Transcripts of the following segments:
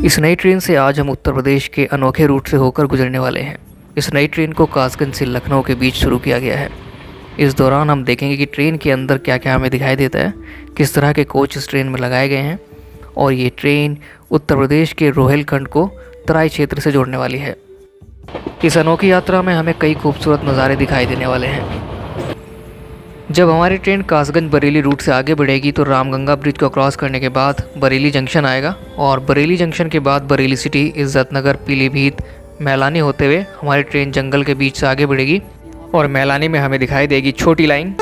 इस नई ट्रेन से आज हम उत्तर प्रदेश के अनोखे रूट से होकर गुजरने वाले हैं। इस नई ट्रेन को कासगंज से लखनऊ के बीच शुरू किया गया है। इस दौरान हम देखेंगे कि ट्रेन के अंदर क्या क्या हमें दिखाई देता है, किस तरह के कोच इस ट्रेन में लगाए गए हैं और ये ट्रेन उत्तर प्रदेश के रोहिलखंड को तराई क्षेत्र से जोड़ने वाली है। इस अनोखी यात्रा में हमें कई खूबसूरत नज़ारे दिखाई देने वाले हैं। जब हमारी ट्रेन कासगंज बरेली रूट से आगे बढ़ेगी तो रामगंगा ब्रिज को क्रॉस करने के बाद बरेली जंक्शन आएगा और बरेली जंक्शन के बाद बरेली सिटी, इज्जतनगर, पीलीभीत, मैलानी होते हुए हमारी ट्रेन जंगल के बीच से आगे बढ़ेगी और मैलानी में हमें दिखाई देगी छोटी लाइन।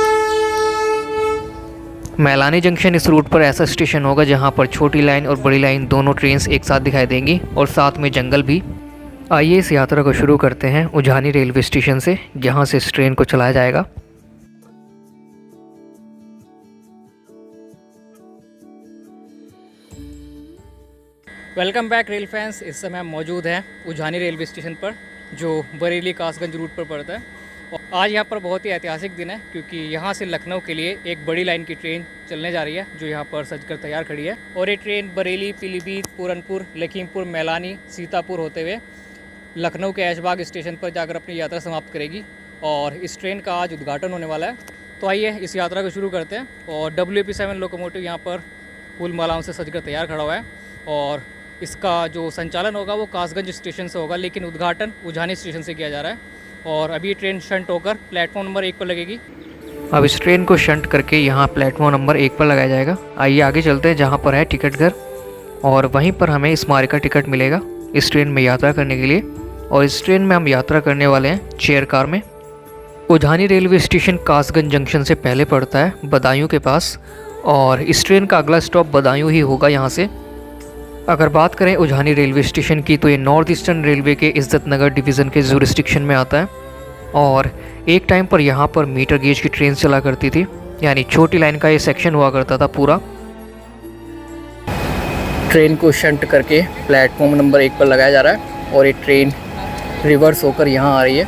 मैलानी जंक्शन इस रूट पर ऐसा स्टेशन होगा जहां पर छोटी लाइन और बड़ी लाइन दोनों ट्रेन्स एक साथ दिखाई देंगी और साथ में जंगल भी। आइए इस यात्रा को शुरू करते हैं उझानी रेलवे स्टेशन से, जहां से इस ट्रेन को चलाया जाएगा। Welcome back rail fans. इस समय हम मौजूद हैं उझानी रेलवे स्टेशन पर, जो बरेली कासगंज रूट पर पड़ता है। और आज यहाँ पर बहुत ही ऐतिहासिक दिन है क्योंकि यहाँ से लखनऊ के लिए एक बड़ी लाइन की ट्रेन चलने जा रही है जो यहाँ पर सजकर तैयार खड़ी है। और ये ट्रेन बरेली, पीलीभीत, पूरनपुर, लखीमपुर, मैलानी, सीतापुर होते हुए लखनऊ के ऐशबाग स्टेशन पर जाकर अपनी यात्रा समाप्त करेगी। और इस ट्रेन का आज उद्घाटन होने वाला है। तो आइए इस यात्रा को शुरू करते हैं। और WP7 लोकोमोटिव यहाँ पर फूल मालाओं से सजकर तैयार खड़ा हुआ है और इसका जो संचालन होगा वो कासगंज स्टेशन से होगा, लेकिन उद्घाटन उझानी स्टेशन से किया जा रहा है। और अभी ट्रेन शंट होकर प्लेटफॉर्म नंबर 1 पर लगेगी। अब इस ट्रेन को शंट करके यहाँ प्लेटफॉर्म नंबर 1 पर लगाया जाएगा। आइए आगे चलते हैं जहाँ पर है टिकट घर और वहीं पर हमें स्मारिका टिकट मिलेगा इस ट्रेन में यात्रा करने के लिए। और इस ट्रेन में हम यात्रा करने वाले हैं चेयर कार में। उझानी रेलवे स्टेशन कासगंज जंक्शन से पहले पड़ता है बदायूं के पास और इस ट्रेन का अगला स्टॉप बदायूं ही होगा यहाँ से। अगर बात करें उझानी रेलवे स्टेशन की तो ये नॉर्थ ईस्टर्न रेलवे के इज्जतनगर डिवीज़न के जुरिस्डिक्शन में आता है और एक टाइम पर यहाँ पर मीटर गेज की ट्रेन चला करती थी, यानी छोटी लाइन का ये सेक्शन हुआ करता था पूरा। ट्रेन को शंट करके प्लेटफॉर्म नंबर 1 पर लगाया जा रहा है और ये ट्रेन रिवर्स होकर यहाँ आ रही है।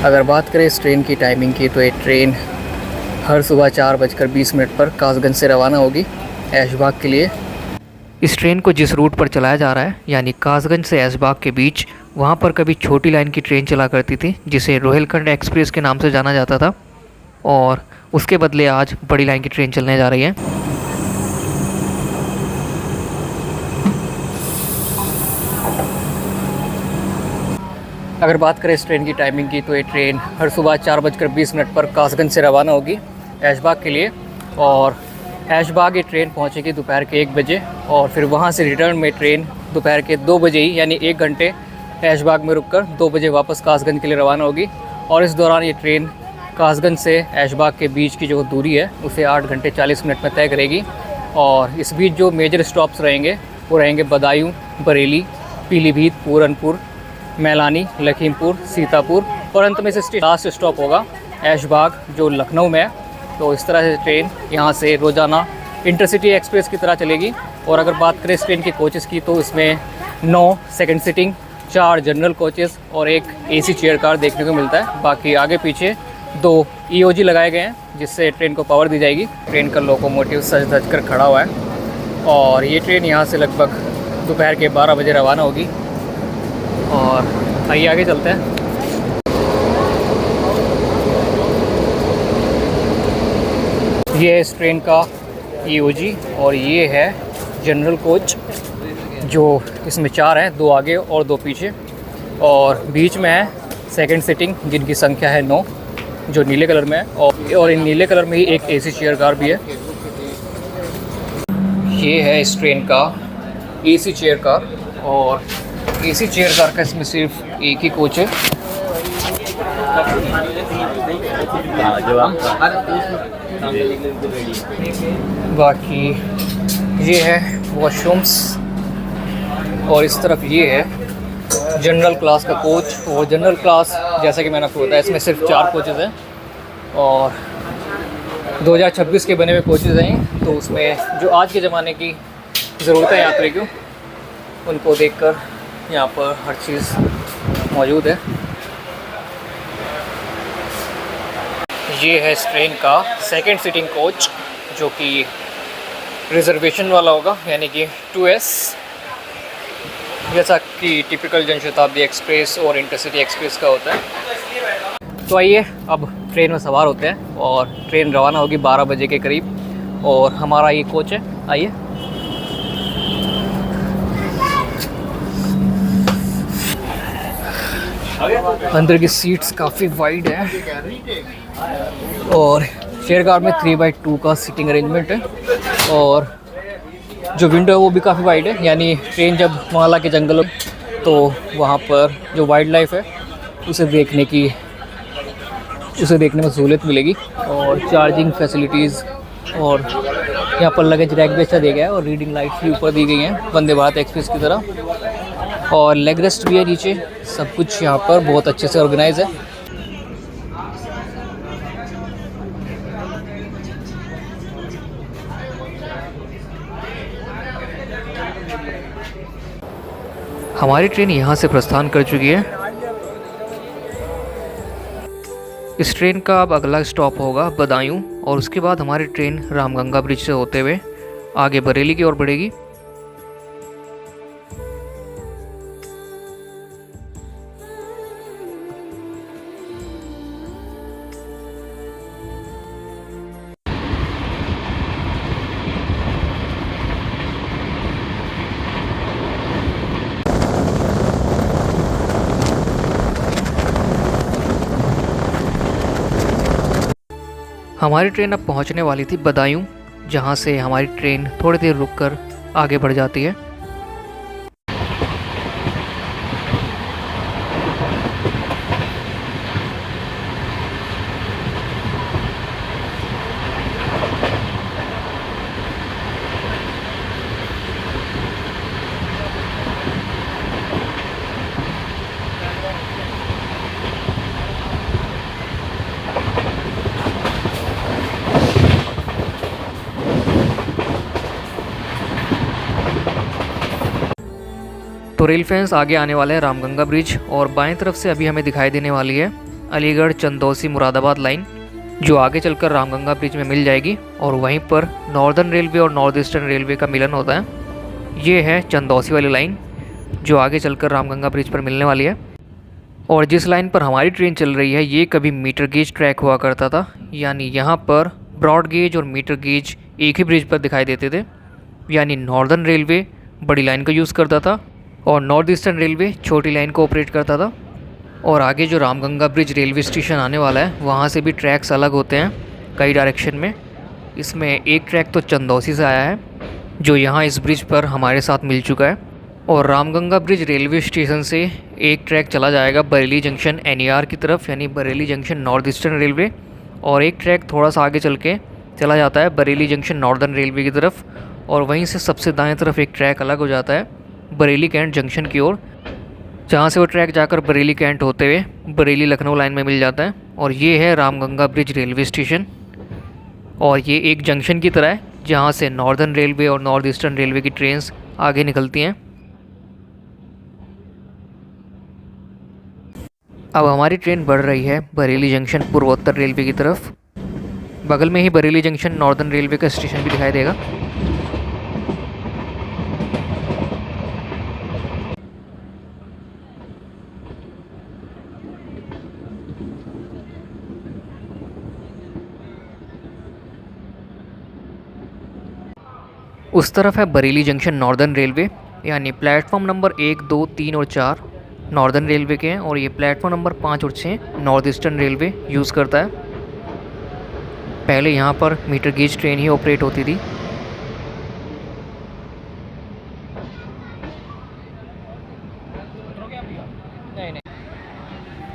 अगर बात करें इस ट्रेन की टाइमिंग की तो ये ट्रेन हर सुबह 4:20 पर कासगंज से रवाना होगी ऐशबाग के लिए। इस ट्रेन को जिस रूट पर चलाया जा रहा है यानी कासगंज से ऐशबाग के बीच, वहाँ पर कभी छोटी लाइन की ट्रेन चला करती थी जिसे रोहिलखंड एक्सप्रेस के नाम से जाना जाता था और उसके बदले आज बड़ी लाइन की ट्रेन चलने जा रही है। अगर बात करें इस ट्रेन की टाइमिंग की तो ये ट्रेन हर सुबह 4:20 पर कासगंज से रवाना होगी ऐशबाग के लिए और ऐशबाग ये ट्रेन पहुंचेगी दोपहर के 1 बजे और फिर वहां से रिटर्न में ट्रेन दोपहर के 2 बजे ही, यानी 1 घंटे ऐशबाग में रुककर 2 बजे वापस कासगंज के लिए रवाना होगी। और इस दौरान ये ट्रेन कासगंज से ऐशबाग के बीच की जो दूरी है उसे 8 घंटे 40 मिनट में तय करेगी। और इस बीच जो मेजर स्टॉप्स रहेंगे वो रहेंगे बदायूं, बरेली, पीलीभीत, पूरनपुर, मैलानी, लखीमपुर, सीतापुर और अंत में से लास्ट स्टॉप होगा ऐशबाग जो लखनऊ में है। तो इस तरह से ट्रेन यहाँ से रोज़ाना इंटरसिटी एक्सप्रेस की तरह चलेगी। और अगर बात करें इस ट्रेन के कोचेस की तो इसमें 9 सेकंड सीटिंग, 4 जनरल कोचेस और एक AC चेयर कार देखने को मिलता है। बाकी आगे पीछे 2 EOG लगाए गए हैं जिससे ट्रेन को पावर दी जाएगी। ट्रेन का लोकोमोटिव सज धज कर खड़ा हुआ है और ये ट्रेन यहाँ से लगभग दोपहर के 12 बजे रवाना होगी। और आइए आगे चलते हैं। ये है इस ट्रेन का EOG और ये है जनरल कोच, जो इसमें 4 हैं, 2 आगे और 2 पीछे। और बीच में है सेकंड सीटिंग जिनकी संख्या है 9, जो नीले कलर में है और इन नीले कलर में ही एक AC चेयर कार भी है। ये है इस ट्रेन का AC चेयर कार और AC चेयर कार का इसमें सिर्फ एक ही कोच है। बाकी ये है वॉशरूम्स और इस तरफ ये है जनरल क्लास का कोच। और जनरल क्लास जैसा कि मैंने आपको बताया इसमें सिर्फ 4 कोचेज़ हैं और 2026 के बने हुए कोचेज़ हैं। तो उसमें जो आज के ज़माने की ज़रूरत है यात्री को, उनको देखकर यहाँ पर हर चीज़ मौजूद है। ये है इस ट्रेन का सेकंड सीटिंग कोच, जो कि रिजर्वेशन वाला होगा, यानी कि 2S, जैसा कि टिपिकल जनशताब्दी एक्सप्रेस और इंटरसिटी एक्सप्रेस का होता है। तो आइए अब ट्रेन में सवार होते हैं और ट्रेन रवाना होगी 12 बजे के करीब और हमारा ये कोच है। आइए। अंदर की सीट्स काफ़ी वाइड है और शेयर कार में 3/2 का सीटिंग अरेंजमेंट है और जो विंडो है वो भी काफ़ी वाइड है, यानी ट्रेन जब माला के जंगलों तो वहाँ पर जो वाइल्ड लाइफ है उसे देखने में सहूलियत मिलेगी। और चार्जिंग फैसिलिटीज़ और यहाँ पर लगेज रैक भी अच्छा दिया गया है और रीडिंग लाइट्स भी ऊपर दी गई हैं वंदे भारत एक्सप्रेस की तरह, और लेग रेस्ट भी है नीचे। सब कुछ यहाँ पर बहुत अच्छे से ऑर्गेनाइज है। हमारी ट्रेन यहाँ से प्रस्थान कर चुकी है। इस ट्रेन का अब अगला स्टॉप होगा बदायूं और उसके बाद हमारी ट्रेन रामगंगा ब्रिज से होते हुए आगे बरेली की ओर बढ़ेगी। हमारी ट्रेन अब पहुंचने वाली थी बदायूं, जहां से हमारी ट्रेन थोड़ी देर रुककर आगे बढ़ जाती है। तो रेल फैंस आगे आने वाले हैं रामगंगा ब्रिज और बाएं तरफ से अभी हमें दिखाई देने वाली है अलीगढ़ चंदौसी मुरादाबाद लाइन, जो आगे चलकर रामगंगा ब्रिज में मिल जाएगी और वहीं पर नॉर्दर्न रेलवे और नॉर्थ ईस्टर्न रेलवे का मिलन होता है। ये है चंदौसी वाली लाइन जो आगे चलकर रामगंगा ब्रिज पर मिलने वाली है। और जिस लाइन पर हमारी ट्रेन चल रही है ये कभी मीटर गेज ट्रैक हुआ करता था, यानी यहाँ पर ब्रॉड गेज और मीटर गेज एक ही ब्रिज पर दिखाई देते थे, यानी नॉर्दर्न रेलवे बड़ी लाइन का यूज़ करता था और नॉर्थ ईस्टर्न रेलवे छोटी लाइन को ऑपरेट करता था। और आगे जो रामगंगा ब्रिज रेलवे स्टेशन आने वाला है वहाँ से भी ट्रैक्स अलग होते हैं कई डायरेक्शन में। इसमें एक ट्रैक तो चंदौसी से आया है जो यहाँ इस ब्रिज पर हमारे साथ मिल चुका है, और रामगंगा ब्रिज रेलवे स्टेशन से एक ट्रैक चला जाएगा बरेली जंक्शन NER की तरफ, यानी Bareilly junction north eastern railway, और एक ट्रैक थोड़ा सा आगे चल के चला जाता है बरेली जंक्शन नॉर्दर्न रेलवे की तरफ, और वहीं से सबसे दाएं तरफ एक ट्रैक अलग हो जाता है बरेली कैंट जंक्शन की ओर, जहाँ से वो ट्रैक जाकर बरेली कैंट होते हुए बरेली लखनऊ लाइन में मिल जाता है। और ये है रामगंगा ब्रिज रेलवे स्टेशन, और ये एक जंक्शन की तरह है जहाँ से नॉर्दर्न रेलवे और नॉर्थ ईस्टर्न रेलवे की ट्रेन्स आगे निकलती हैं। अब हमारी ट्रेन बढ़ रही है बरेली जंक्शन पूर्वोत्तर रेलवे की तरफ। बगल में ही बरेली जंक्शन नॉर्दर्न रेलवे का स्टेशन भी दिखाई देगा। उस तरफ है बरेली जंक्शन नॉर्दर्न रेलवे, यानी प्लेटफॉर्म नंबर 1, 2, 3 और 4 नॉर्दर्न रेलवे के हैं, और ये प्लेटफॉर्म नंबर 5 और 6 नॉर्थ ईस्टर्न रेलवे यूज़ करता है। पहले यहाँ पर मीटर गेज ट्रेन ही ऑपरेट होती थी।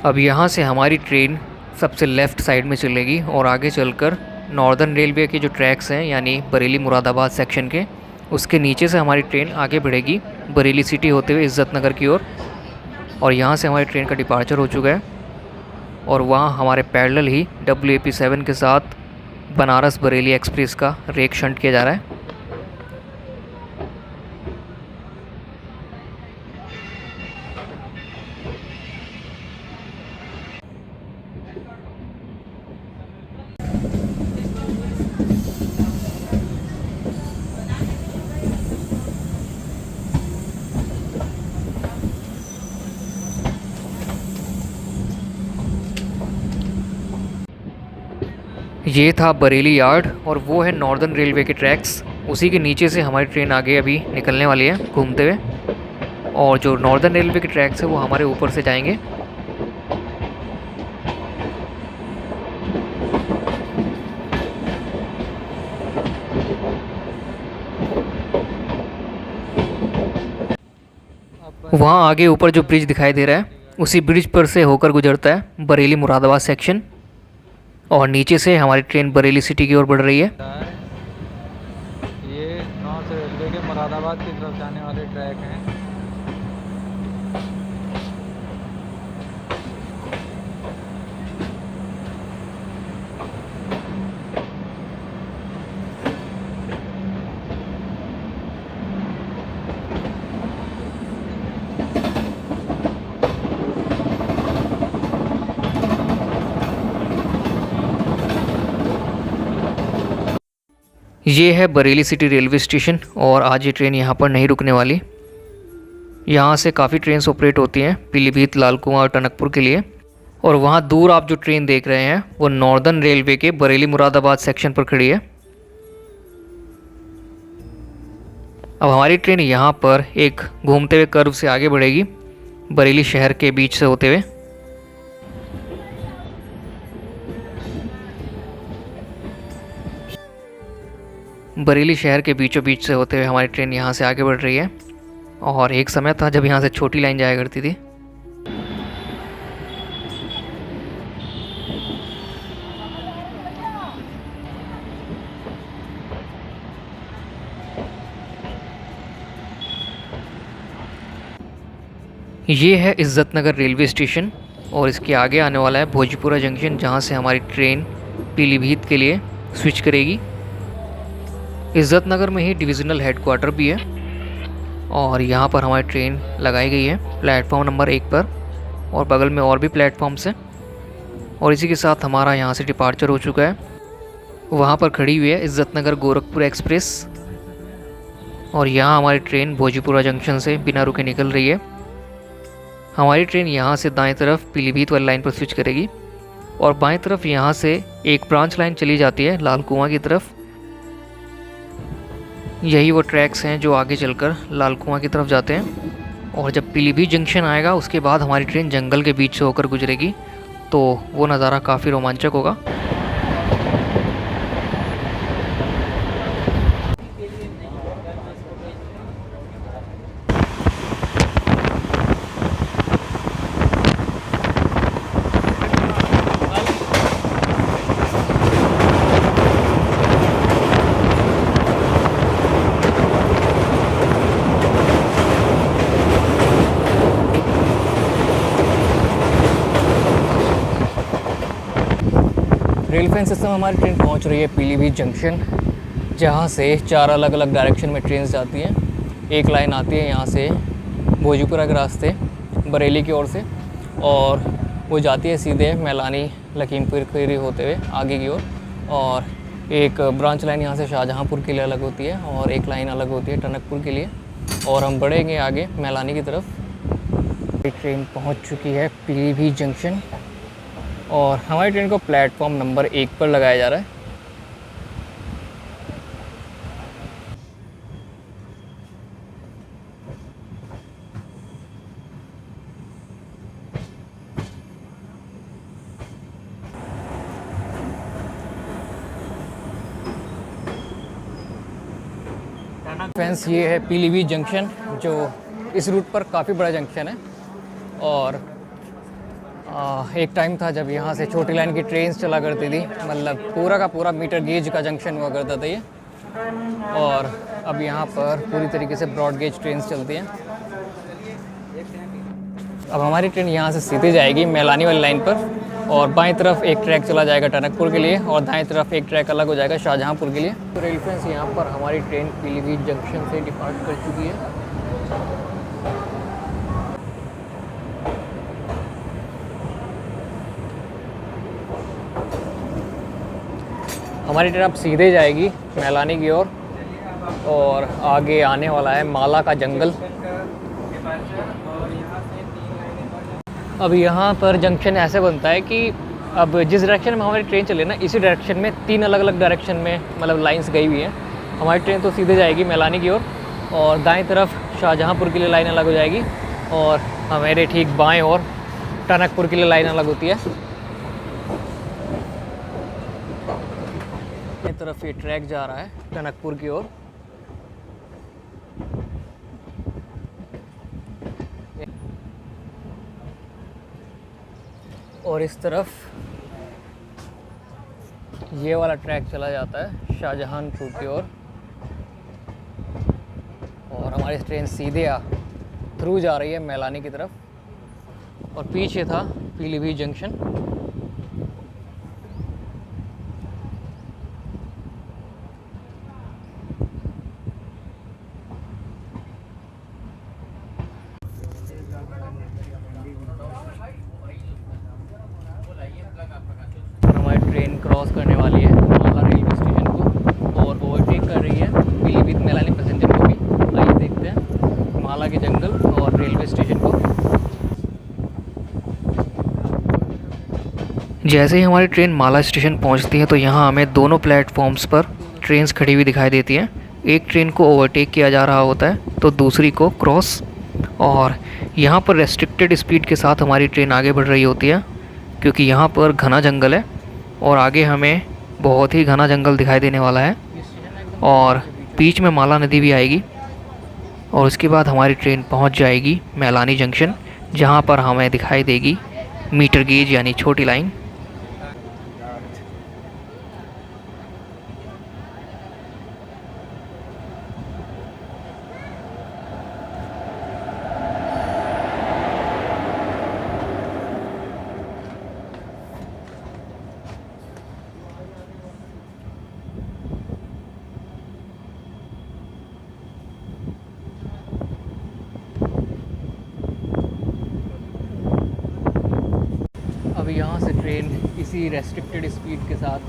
अब यहाँ से हमारी ट्रेन सबसे लेफ़्ट साइड में चलेगी और आगे चलकर नॉर्दर्न रेलवे के जो ट्रैक्स हैं यानी बरेली मुरादाबाद सेक्शन के, उसके नीचे से हमारी ट्रेन आगे बढ़ेगी बरेली सिटी होते हुए इज़्ज़त नगर की ओर। और यहाँ से हमारी ट्रेन का डिपार्चर हो चुका है और वहाँ हमारे पैरेलल ही WAP7 के साथ बनारस बरेली एक्सप्रेस का रेक शंट किया जा रहा है। ये था बरेली यार्ड और वो है नॉर्दर्न रेलवे के ट्रैक्स। उसी के नीचे से हमारी ट्रेन आगे अभी निकलने वाली है घूमते हुए, और जो नॉर्दर्न रेलवे के ट्रैक्स है वो हमारे ऊपर से जाएंगे। वहाँ आगे ऊपर जो ब्रिज दिखाई दे रहा है उसी ब्रिज पर से होकर गुजरता है बरेली मुरादाबाद सेक्शन, और नीचे से हमारी ट्रेन बरेली सिटी की ओर बढ़ रही है। ये नॉर्थ रेलवे के मुरादाबाद की तरफ जाने वाले ट्रैक हैं। ये है बरेली सिटी रेलवे स्टेशन और आज ये ट्रेन यहाँ पर नहीं रुकने वाली। यहाँ से काफ़ी ट्रेन्स ऑपरेट होती हैं पीलीभीत, लाल कुआं और टनकपुर के लिए। और वहाँ दूर आप जो ट्रेन देख रहे हैं वो नॉर्दर्न रेलवे के बरेली मुरादाबाद सेक्शन पर खड़ी है। अब हमारी ट्रेन यहाँ पर एक घूमते हुए कर्व से आगे बढ़ेगी बरेली शहर के बीच से होते हुए। बरेली शहर के बीचों बीच से होते हुए हमारी ट्रेन यहाँ से आगे बढ़ रही है। और एक समय था जब यहाँ से छोटी लाइन जाया करती थी। ये है इज्जत नगर रेलवे स्टेशन और इसके आगे आने वाला है भोजपुरा जंक्शन, जहाँ से हमारी ट्रेन पीलीभीत के लिए स्विच करेगी। इज्जत नगर में ही डिविज़नल हेडक्वार्टर भी है और यहाँ पर हमारी ट्रेन लगाई गई है प्लेटफॉर्म नंबर 1 पर, और बगल में और भी प्लेटफॉर्म्स हैं। और इसी के साथ हमारा यहाँ से डिपार्चर हो चुका है। वहाँ पर खड़ी हुई है इज्जत नगर गोरखपुर एक्सप्रेस और यहाँ हमारी ट्रेन भोजपुरा जंक्शन से बिना रुके निकल रही है। हमारी ट्रेन यहाँ से दाएं तरफ पीलीभीत वाली लाइन पर स्विच करेगी और बाएं तरफ यहाँ से एक ब्रांच लाइन चली जाती है लाल कुआं की तरफ। यही वो ट्रैक्स हैं जो आगे चलकर लाल कुआं की तरफ जाते हैं। और जब पीलीभीत जंक्शन आएगा उसके बाद हमारी ट्रेन जंगल के बीच से होकर गुजरेगी, तो वो नज़ारा काफ़ी रोमांचक होगा। रेल फैन सिस्टम हमारी ट्रेन पहुंच रही है पीलीभीत जंक्शन, जहां से 4 अलग अलग डायरेक्शन में ट्रेन जाती हैं। एक लाइन आती है यहाँ से भोजपुरा के रास्ते बरेली की ओर से, और वो जाती है सीधे मैलानी लखीमपुर खीरी होते हुए आगे की ओर। और एक ब्रांच लाइन यहाँ से शाहजहाँपुर के लिए अलग होती है और एक लाइन अलग होती है टनकपुर के लिए। और हम बढ़ेंगे आगे मैलानी की तरफ। ट्रेन पहुँच चुकी है पीलीभीत जंक्शन और हमारी ट्रेन को प्लेटफॉर्म नंबर 1 पर लगाया जा रहा है। फ्रेंड्स, ये है पीलीभीत जंक्शन, जो इस रूट पर काफ़ी बड़ा जंक्शन है। और एक टाइम था जब यहाँ से छोटी लाइन की ट्रेन चला करती थी, मतलब पूरा का पूरा मीटर गेज का जंक्शन हुआ करता था ये। और अब यहाँ पर पूरी तरीके से ब्रॉड गेज ट्रेन चलती हैं। अब हमारी ट्रेन यहाँ से सीधे जाएगी मैलानी वाली लाइन पर, और बाएं तरफ एक ट्रैक चला जाएगा टनकपुर के लिए और दाएं तरफ एक ट्रैक अलग हो जाएगा शाहजहाँपुर के लिए। तो रेल फ्रेंड्स, यहाँ पर हमारी ट्रेन पीलीभीत जंक्शन से डिपार्ट कर चुकी है। हमारी ट्रेन अब सीधे जाएगी मैलानी की ओर, और आगे आने वाला है माला का जंगल। अब यहाँ पर जंक्शन ऐसे बनता है कि अब जिस डायरेक्शन में हमारी ट्रेन चले ना, इसी डायरेक्शन में 3 अलग अलग डायरेक्शन में मतलब लाइंस गई हुई हैं। हमारी ट्रेन तो सीधे जाएगी मैलानी की ओर, और दाएं तरफ शाहजहाँपुर के लिए लाइन अलग हो जाएगी, और हमारे ठीक बाएं ओर टनकपुर के लिए लाइन अलग होती है। दाएं तरफ ये ट्रैक जा रहा है टनकपुर की ओर। और इस तरफ ये वाला ट्रैक चला जाता है शाहजहानपुर की ओर, और हमारी ट्रेन सीधे थ्रू जा रही है मैलानी की तरफ। और पीछे था पीलीभीत जंक्शन। हमारी ट्रेन क्रॉस करने वाली है माला रेलवे स्टेशन को, और ओवरटेक कर रही है पीलीभीत मैलानी पैसेंजर को भी। आइए देखते हैं माला के जंगल और रेलवे स्टेशन को। जैसे ही हमारी ट्रेन माला स्टेशन पहुंचती है तो यहाँ हमें दोनों प्लेटफॉर्म्स पर ट्रेन्स खड़ी हुई दिखाई देती हैं। एक ट्रेन को ओवरटेक किया जा रहा होता है तो दूसरी को क्रॉस। और यहाँ पर रेस्ट्रिक्टेड स्पीड के साथ हमारी ट्रेन आगे बढ़ रही होती है, क्योंकि यहाँ पर घना जंगल है और आगे हमें बहुत ही घना जंगल दिखाई देने वाला है, और बीच में माला नदी भी आएगी। और उसके बाद हमारी ट्रेन पहुँच जाएगी मैलानी जंक्शन, जहाँ पर हमें दिखाई देगी मीटर गेज यानी छोटी लाइन। अब यहाँ से ट्रेन इसी रेस्ट्रिक्टेड स्पीड के साथ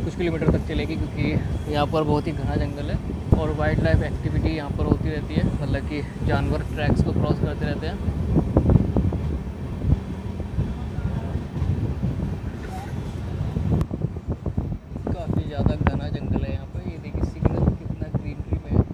कुछ किलोमीटर तक चलेगी, क्योंकि यहाँ पर बहुत ही घना जंगल है और वाइल्ड लाइफ एक्टिविटी यहाँ पर होती रहती है, मतलब कि जानवर ट्रैक्स को क्रॉस करते रहते हैं। काफ़ी ज़्यादा घना जंगल है यहाँ पर। ये देखिए सिग्नल कितना ग्रीनरी में है।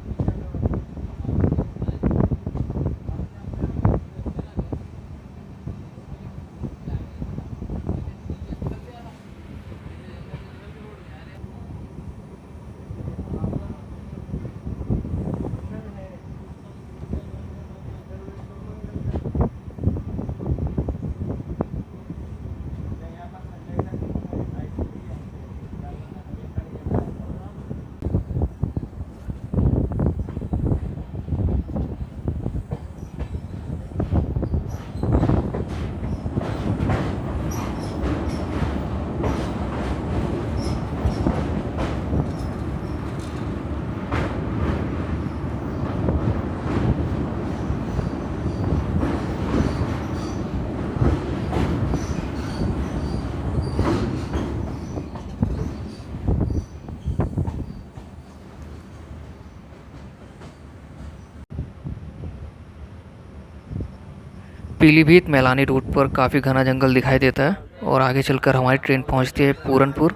पीलीभीत मैलानी रूट पर काफ़ी घना जंगल दिखाई देता है, और आगे चलकर हमारी ट्रेन पहुंचती है पूरनपुर,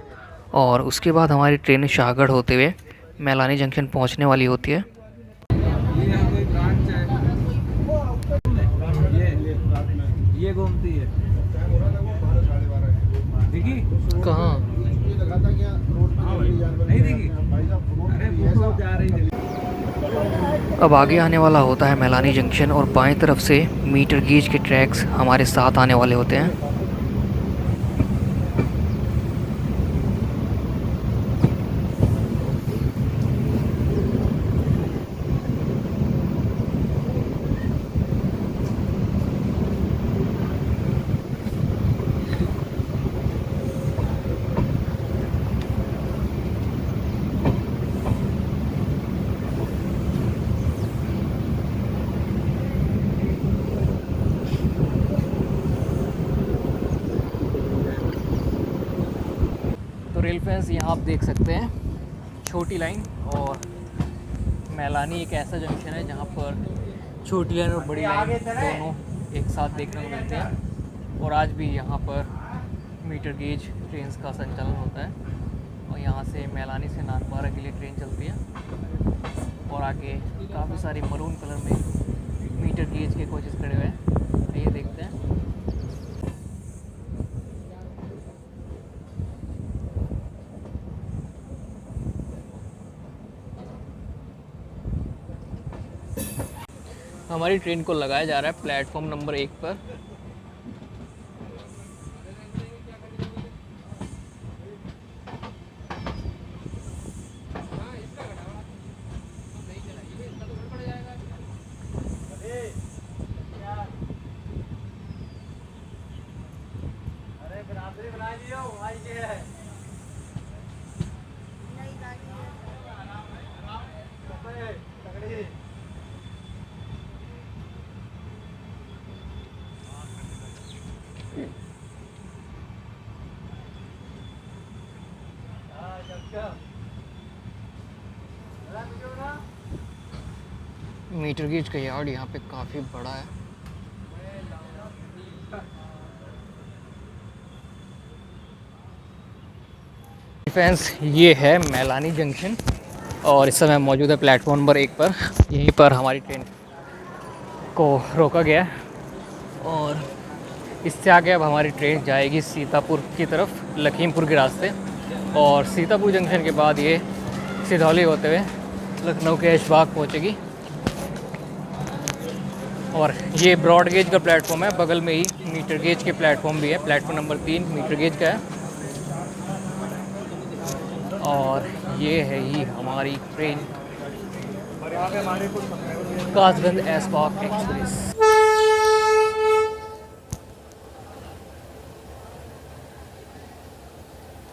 और उसके बाद हमारी ट्रेन शाहगढ़ होते हुए मैलानी जंक्शन पहुंचने वाली होती है। ये घूमती है देखी कहाँ? नहीं देखी? अरे वो जा रही है। अब आगे आने वाला होता है मैलानी जंक्शन, और बाएं तरफ से मीटर गेज के ट्रैक्स हमारे साथ आने वाले होते हैं। रेल फैंस यहाँ आप देख सकते हैं छोटी लाइन और मैलानी एक ऐसा जंक्शन है जहाँ पर छोटी लाइन और बड़ी लाइन दोनों एक साथ देखने को मिलते हैं। और आज भी यहाँ पर मीटर गेज ट्रेन का संचालन होता है और यहाँ से मैलानी से नाथद्वारा के लिए ट्रेन चलती है और आगे काफ़ी सारी मरून कलर में मीटर गेज के कोचेस खड़े हुए हैं। ये देखते हैं। हमारी ट्रेन को लगाया जा रहा है प्लेटफॉर्म नंबर 1 पर। मीटर गेज का यार्ड यहाँ पे काफ़ी बड़ा है। फ्रेंड्स, ये है मैलानी जंक्शन और इस समय मौजूद है प्लेटफॉर्म नंबर 1 पर। यहीं पर हमारी ट्रेन को रोका गया और इससे आगे अब हमारी ट्रेन जाएगी सीतापुर की तरफ, लखीमपुर के रास्ते। और सीतापुर जंक्शन के बाद ये सिधौली होते हुए लखनऊ के ऐशबाग पहुँचेगी। और ये ब्रॉड गेज का प्लेटफॉर्म है, बगल में ही मीटर गेज के प्लेटफॉर्म भी है। प्लेटफॉर्म नंबर 3 मीटर गेज का है और ये है ही हमारी train Kasganj Aishbagh express.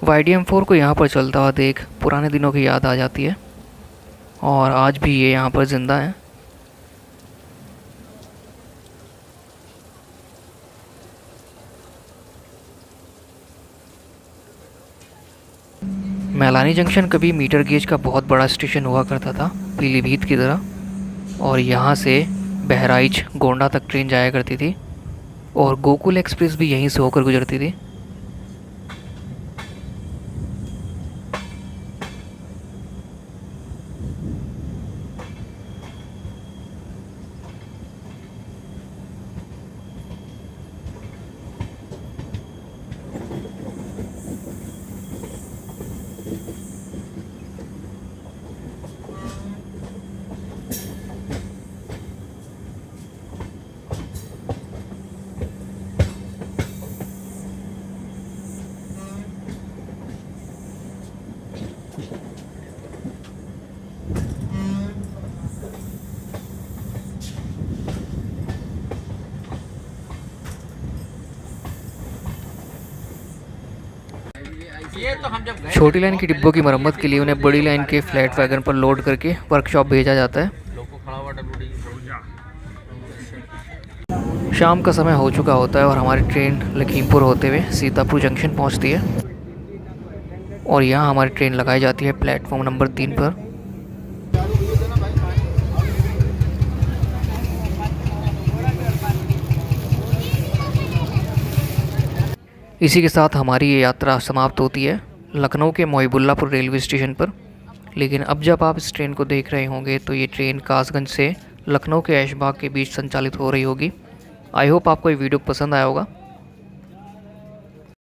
YDM4 को यहाँ पर चलता हुआ देख पुराने दिनों की याद आ जाती है और आज भी ये यहाँ पर ज़िंदा है। मैलानी जंक्शन कभी मीटर गेज का बहुत बड़ा स्टेशन हुआ करता था, पीलीभीत की तरह। और यहाँ से बहराइच गोंडा तक ट्रेन जाया करती थी और गोकुल एक्सप्रेस भी यहीं से होकर गुजरती थी। छोटी लाइन की डिब्बों की मरम्मत के लिए उन्हें बड़ी लाइन के फ्लैट वैगन पर लोड करके वर्कशॉप भेजा जाता है। शाम का समय हो चुका होता है और हमारी ट्रेन लखीमपुर होते हुए सीतापुर जंक्शन पहुंचती है और यहाँ हमारी ट्रेन लगाई जाती है प्लेटफॉर्म नंबर 3 पर। इसी के साथ हमारी ये यात्रा समाप्त होती है लखनऊ के मोहिबुल्लापुर रेलवे स्टेशन पर। लेकिन अब जब आप इस ट्रेन को देख रहे होंगे तो ये ट्रेन कासगंज से लखनऊ के ऐशबाग के बीच संचालित हो रही होगी। आई होप आपको ये वीडियो पसंद आया होगा।